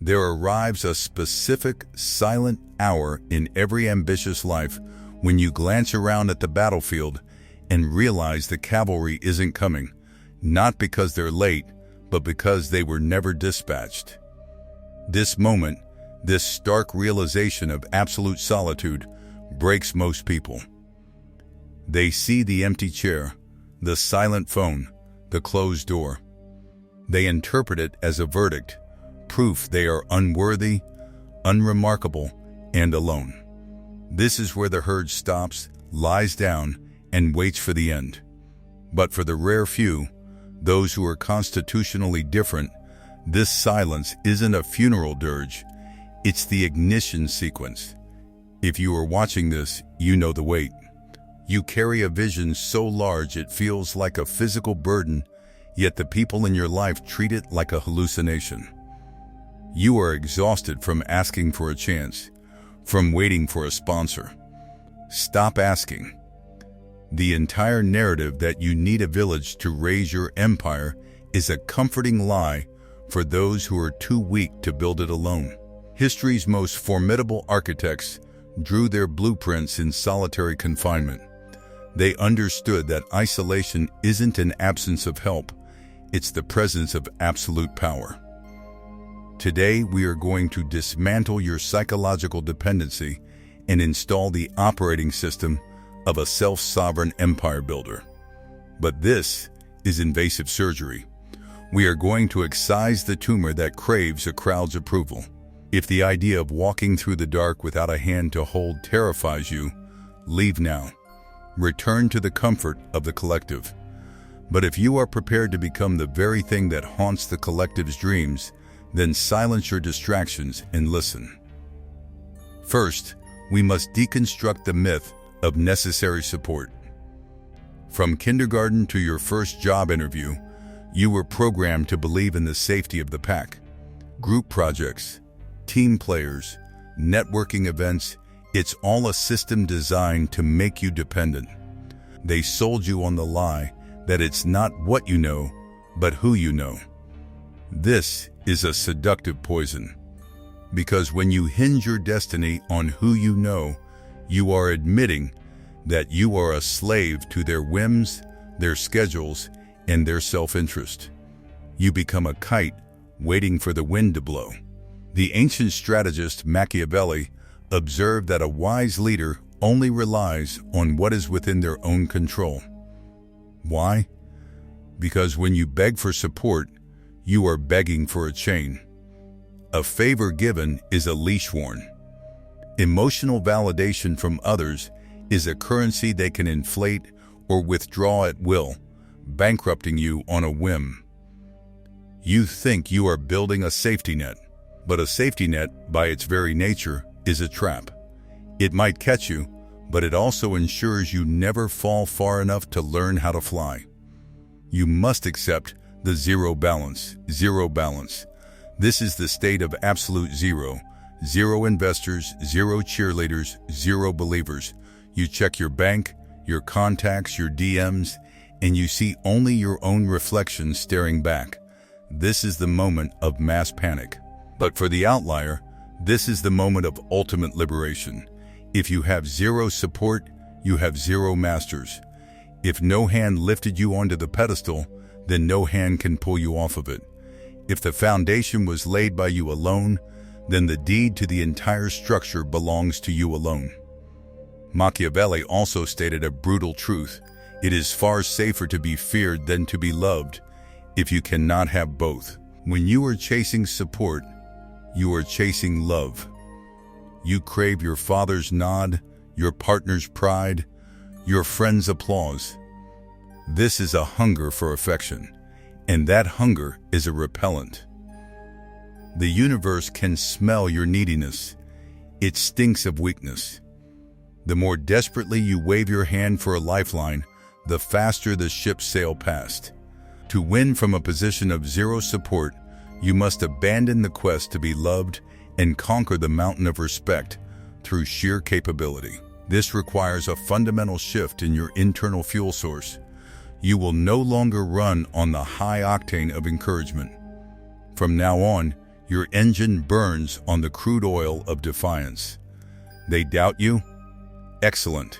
There arrives a specific, silent hour in every ambitious life when you glance around at the battlefield and realize the cavalry isn't coming, not because they're late, but because they were never dispatched. This moment, this stark realization of absolute solitude, breaks most people. They see the empty chair, the silent phone, the closed door. They interpret it as a verdict, proof they are unworthy, unremarkable, and alone. This is where the herd stops, lies down, and waits for the end. But for the rare few, those who are constitutionally different, this silence isn't a funeral dirge, it's the ignition sequence. If you are watching this, you know the weight. You carry a vision so large it feels like a physical burden, yet the people in your life treat it like a hallucination. You are exhausted from asking for a chance, from waiting for a sponsor. Stop asking. The entire narrative that you need a village to raise your empire is a comforting lie for those who are too weak to build it alone. History's most formidable architects drew their blueprints in solitary confinement. They understood that isolation isn't an absence of help, it's the presence of absolute power. Today, we are going to dismantle your psychological dependency and install the operating system of a self-sovereign empire builder. But this is invasive surgery. We are going to excise the tumor that craves a crowd's approval. If the idea of walking through the dark without a hand to hold terrifies you, leave now. Return to the comfort of the collective. But if you are prepared to become the very thing that haunts the collective's dreams, then silence your distractions and listen. First, we must deconstruct the myth of necessary support. From kindergarten to your first job interview, you were programmed to believe in the safety of the pack. Group projects, team players, networking events, it's all a system designed to make you dependent. They sold you on the lie that it's not what you know, but who you know. This is a seductive poison, because when you hinge your destiny on who you know, you are admitting that you are a slave to their whims, their schedules, and their self-interest. You become a kite waiting for the wind to blow. The ancient strategist Machiavelli observed that a wise leader only relies on what is within their own control. Why? Because when you beg for support, you are begging for a chain. A favor given is a leash worn. Emotional validation from others is a currency they can inflate or withdraw at will, bankrupting you on a whim. You think you are building a safety net, but a safety net, by its very nature, is a trap. It might catch you, but it also ensures you never fall far enough to learn how to fly. You must accept the zero balance. Zero balance. This is the state of absolute zero. Zero investors, zero cheerleaders, zero believers. You check your bank, your contacts, your DMs, and you see only your own reflection staring back. This is the moment of mass panic. But for the outlier, this is the moment of ultimate liberation. If you have zero support, you have zero masters. If no hand lifted you onto the pedestal, then no hand can pull you off of it. If the foundation was laid by you alone, then the deed to the entire structure belongs to you alone. Machiavelli also stated a brutal truth. It is far safer to be feared than to be loved, if you cannot have both. When you are chasing support, you are chasing love. You crave your father's nod, your partner's pride, your friend's applause. This is a hunger for affection, and that hunger is a repellent. The universe can smell your neediness. It stinks of weakness. The more desperately you wave your hand for a lifeline, the faster the ships sail past. To win from a position of zero support, you must abandon the quest to be loved and conquer the mountain of respect through sheer capability. This requires a fundamental shift in your internal fuel source. You will no longer run on the high octane of encouragement. From now on, Your engine burns on the crude oil of defiance. They doubt you? Excellent.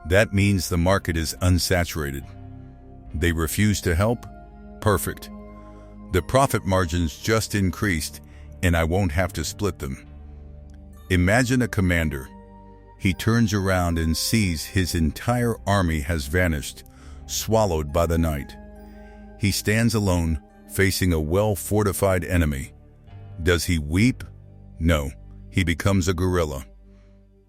That means the market is unsaturated. They refuse to help? Perfect. The profit margins just increased, and I won't have to split them. Imagine a commander. He turns around and sees his entire army has vanished, swallowed by the night. He stands alone, facing a well-fortified enemy. Does he weep? No, he becomes a guerrilla.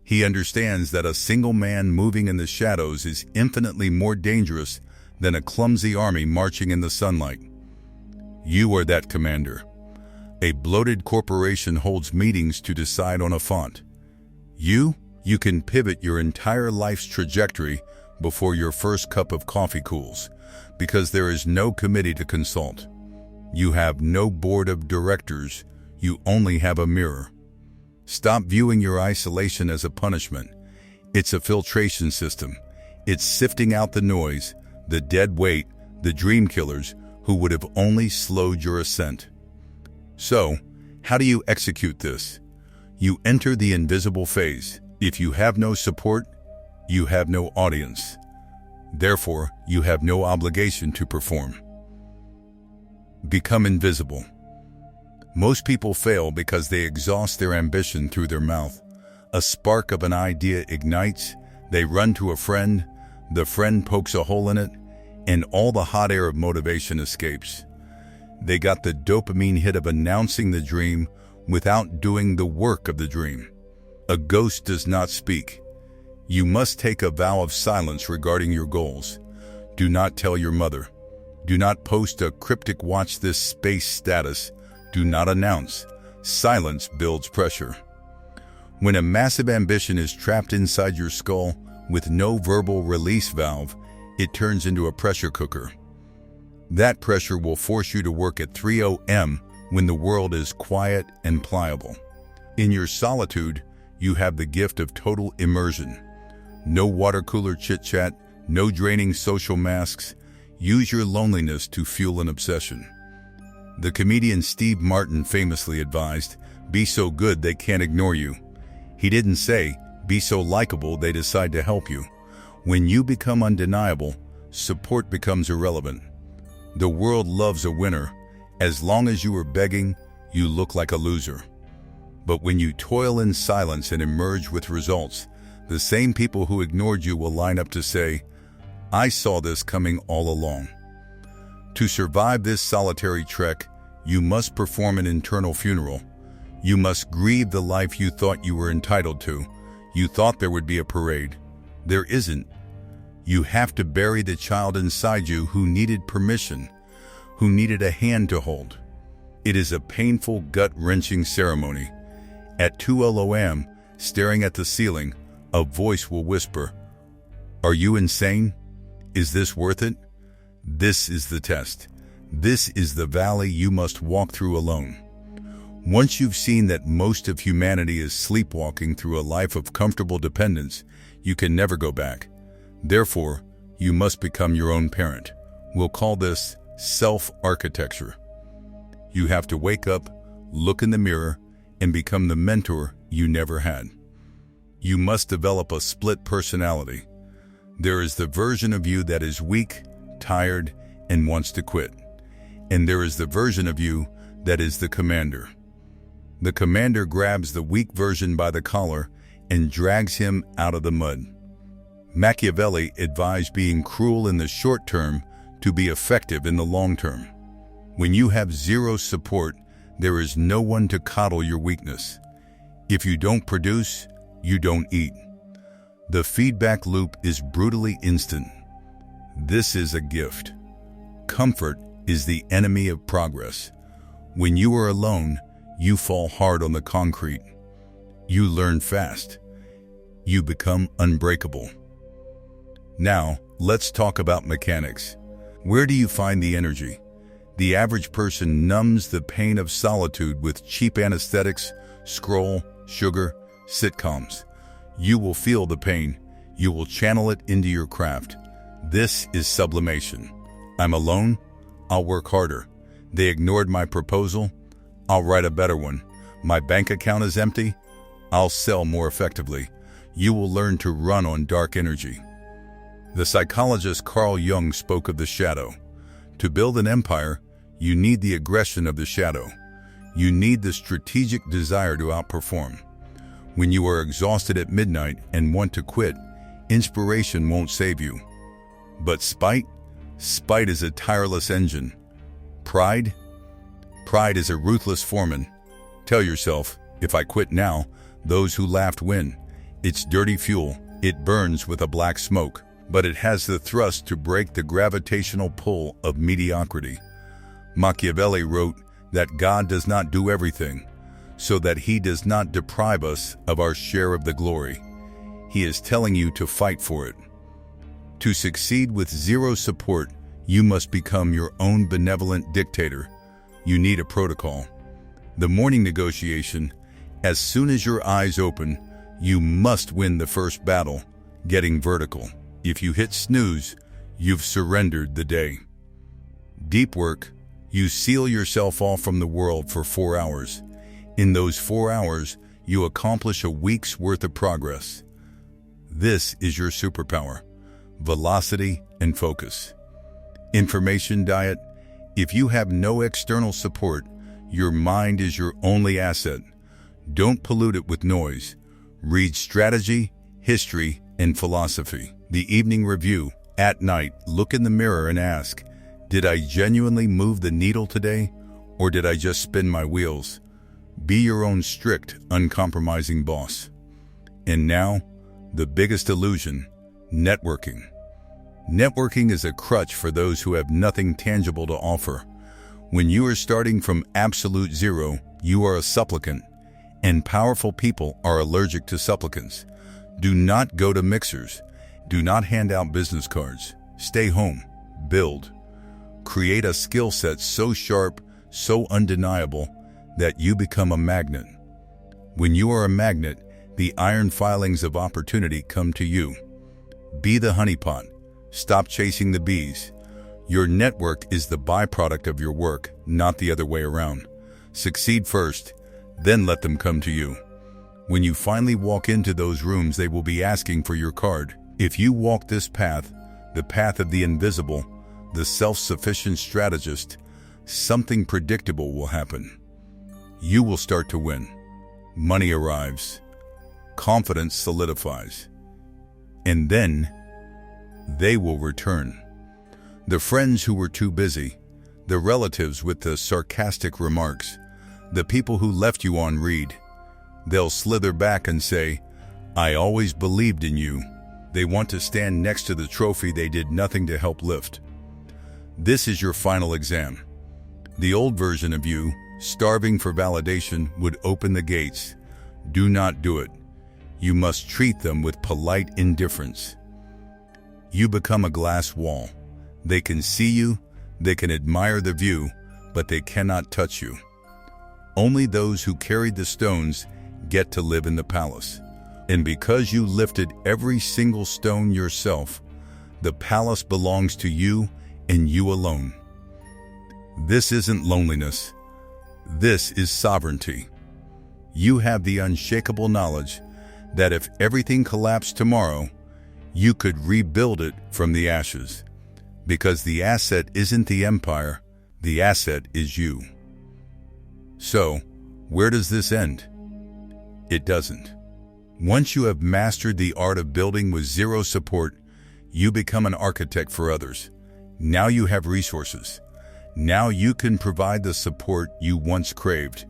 He understands that a single man moving in the shadows is infinitely more dangerous than a clumsy army marching in the sunlight. You are that commander. A bloated corporation holds meetings to decide on a font. You can pivot your entire life's trajectory before your first cup of coffee cools, because there is no committee to consult. You have no board of directors, you only have a mirror. Stop viewing your isolation as a punishment. It's a filtration system. It's sifting out the noise, the dead weight, the dream killers who would have only slowed your ascent. So, how do you execute this? You enter the invisible phase. If you have no support, you have no audience. Therefore, you have no obligation to perform. Become invisible. Most people fail because they exhaust their ambition through their mouth. A spark of an idea ignites, they run to a friend, the friend pokes a hole in it, and all the hot air of motivation escapes. They got the dopamine hit of announcing the dream without doing the work of the dream. A ghost does not speak. You must take a vow of silence regarding your goals. Do not tell your mother. Do not post a cryptic "watch this space" status. Do not announce. Silence builds pressure. When a massive ambition is trapped inside your skull with no verbal release valve, it turns into a pressure cooker. That pressure will force you to work at 3 a.m. when the world is quiet and pliable. In your solitude, you have the gift of total immersion. No water cooler chit-chat, no draining social masks. Use your loneliness to fuel an obsession. The comedian Steve Martin famously advised, "Be so good they can't ignore you." He didn't say, "Be so likable they decide to help you." When you become undeniable, support becomes irrelevant. The world loves a winner. As long as you are begging, you look like a loser. But when you toil in silence and emerge with results, the same people who ignored you will line up to say, "I saw this coming all along." To survive this solitary trek, you must perform an internal funeral. You must grieve the life you thought you were entitled to. You thought there would be a parade. There isn't. You have to bury the child inside you who needed permission, who needed a hand to hold. It is a painful, gut-wrenching ceremony. At 2 a.m., staring at the ceiling, a voice will whisper, "Are you insane? Is this worth it?" This is the test. This is the valley you must walk through alone. Once you've seen that most of humanity is sleepwalking through a life of comfortable dependence, you can never go back. Therefore, you must become your own parent. We'll call this self-architecture. You have to wake up, look in the mirror, and become the mentor you never had. You must develop a split personality. There is the version of you that is weak, tired, and wants to quit. And there is the version of you that is the commander. The commander grabs the weak version by the collar and drags him out of the mud. Machiavelli advised being cruel in the short term to be effective in the long term. When you have zero support, there is no one to coddle your weakness. If you don't produce, you don't eat. The feedback loop is brutally instant. This is a gift. Comfort is the enemy of progress. When you are alone, you fall hard on the concrete. You learn fast. You become unbreakable. Now, let's talk about mechanics. Where do you find the energy? The average person numbs the pain of solitude with cheap anesthetics, scroll, sugar, sitcoms. You will feel the pain. You will channel it into your craft. This is sublimation. I'm alone. I'll work harder. They ignored my proposal. I'll write a better one. My bank account is empty. I'll sell more effectively. You will learn to run on dark energy. The psychologist Carl Jung spoke of the shadow. To build an empire, you need the aggression of the shadow. You need the strategic desire to outperform. When you are exhausted at midnight and want to quit, inspiration won't save you. But spite is a tireless engine. Pride is a ruthless foreman. Tell yourself, if I quit now, those who laughed win. It's dirty fuel. It burns with a black smoke, but it has the thrust to break the gravitational pull of mediocrity. Machiavelli wrote that God does not do everything, so that he does not deprive us of our share of the glory. He is telling you to fight for it. To succeed with zero support, you must become your own benevolent dictator. You need a protocol. The morning negotiation, as soon as your eyes open, you must win the first battle, getting vertical. If you hit snooze, you've surrendered the day. Deep work, you seal yourself off from the world for 4 hours. In those 4 hours, you accomplish a week's worth of progress. This is your superpower: velocity and focus. Information diet. If you have no external support, your mind is your only asset. Don't pollute it with noise. Read strategy, history, and philosophy. The evening review. At night, look in the mirror and ask, did I genuinely move the needle today, or did I just spin my wheels? Be your own strict, uncompromising boss. And now, the biggest illusion: networking. Networking is a crutch for those who have nothing tangible to offer. When you are starting from absolute zero, you are a supplicant, and powerful people are allergic to supplicants. Do not go to mixers. Do not hand out business cards. Stay home. Build. Create a skill set so sharp, so undeniable, that you become a magnet. When you are a magnet, the iron filings of opportunity come to you. Be the honeypot. Stop chasing the bees. Your network is the byproduct of your work, not the other way around. Succeed first, then let them come to you. When you finally walk into those rooms, they will be asking for your card. If you walk this path, the path of the invisible, the self-sufficient strategist, something predictable will happen. You will start to win. Money arrives. Confidence solidifies. And then they will return. The friends who were too busy, the relatives with the sarcastic remarks, the people who left you on read, they'll slither back and say, I always believed in you. They want to stand next to the trophy they did nothing to help lift. This is your final exam. The old version of you, starving for validation, would open the gates. Do not do it. You must treat them with polite indifference. You become a glass wall. They can see you, they can admire the view, but they cannot touch you. Only those who carried the stones get to live in the palace. And because you lifted every single stone yourself, the palace belongs to you and you alone. This isn't loneliness. This is sovereignty. You have the unshakable knowledge that if everything collapsed tomorrow, you could rebuild it from the ashes. Because the asset isn't the empire, the asset is you. So, where does this end? It doesn't. Once you have mastered the art of building with zero support, you become an architect for others. Now you have resources. Now you can provide the support you once craved.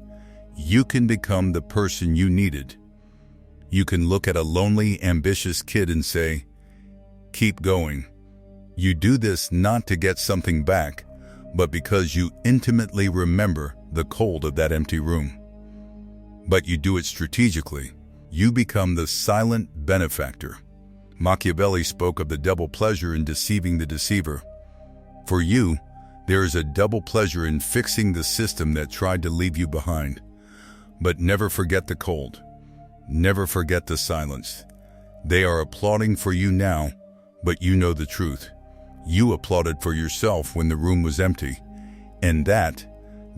You can become the person you needed. You can look at a lonely, ambitious kid and say, keep going. You do this not to get something back, but because you intimately remember the cold of that empty room. But you do it strategically. You become the silent benefactor. Machiavelli spoke of the double pleasure in deceiving the deceiver. For you, there is a double pleasure in fixing the system that tried to leave you behind. But never forget the cold. Never forget the silence. They are applauding for you now, but you know the truth. You applauded for yourself when the room was empty. And that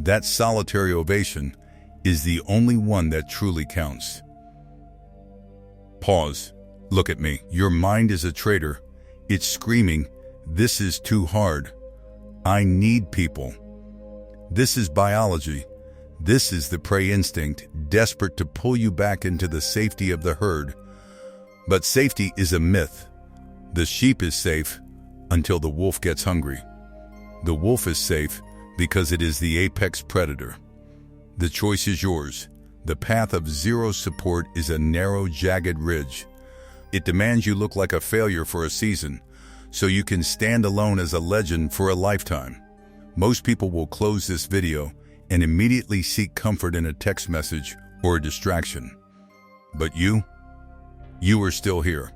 That solitary ovation is the only one that truly counts. Pause. Look at me. Your mind is a traitor. It's screaming, "This is too hard. I need people." This is biology. This is the prey instinct, desperate to pull you back into the safety of the herd. But safety is a myth. The sheep is safe until the wolf gets hungry. The wolf is safe because it is the apex predator. The choice is yours. The path of zero support is a narrow, jagged ridge. It demands you look like a failure for a season, so you can stand alone as a legend for a lifetime. Most people will close this video and immediately seek comfort in a text message or a distraction. But you are still here.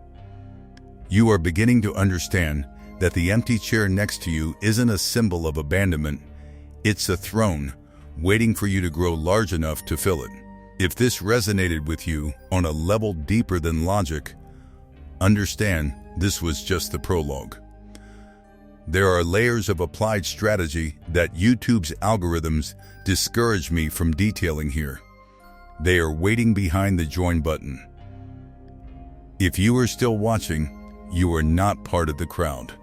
You are beginning to understand that the empty chair next to you isn't a symbol of abandonment. It's a throne waiting for you to grow large enough to fill it. If this resonated with you on a level deeper than logic, understand this was just the prologue. There are layers of applied strategy that YouTube's algorithms discourage me from detailing here. They are waiting behind the join button. If you are still watching, you are not part of the crowd.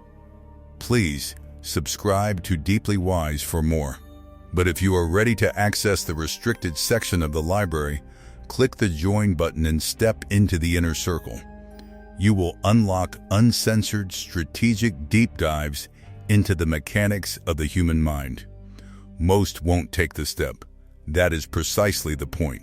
Please subscribe to Deeply Wise for more. But if you are ready to access the restricted section of the library, click the join button and step into the inner circle. You will unlock uncensored strategic deep dives into the mechanics of the human mind. Most won't take the step. That is precisely the point.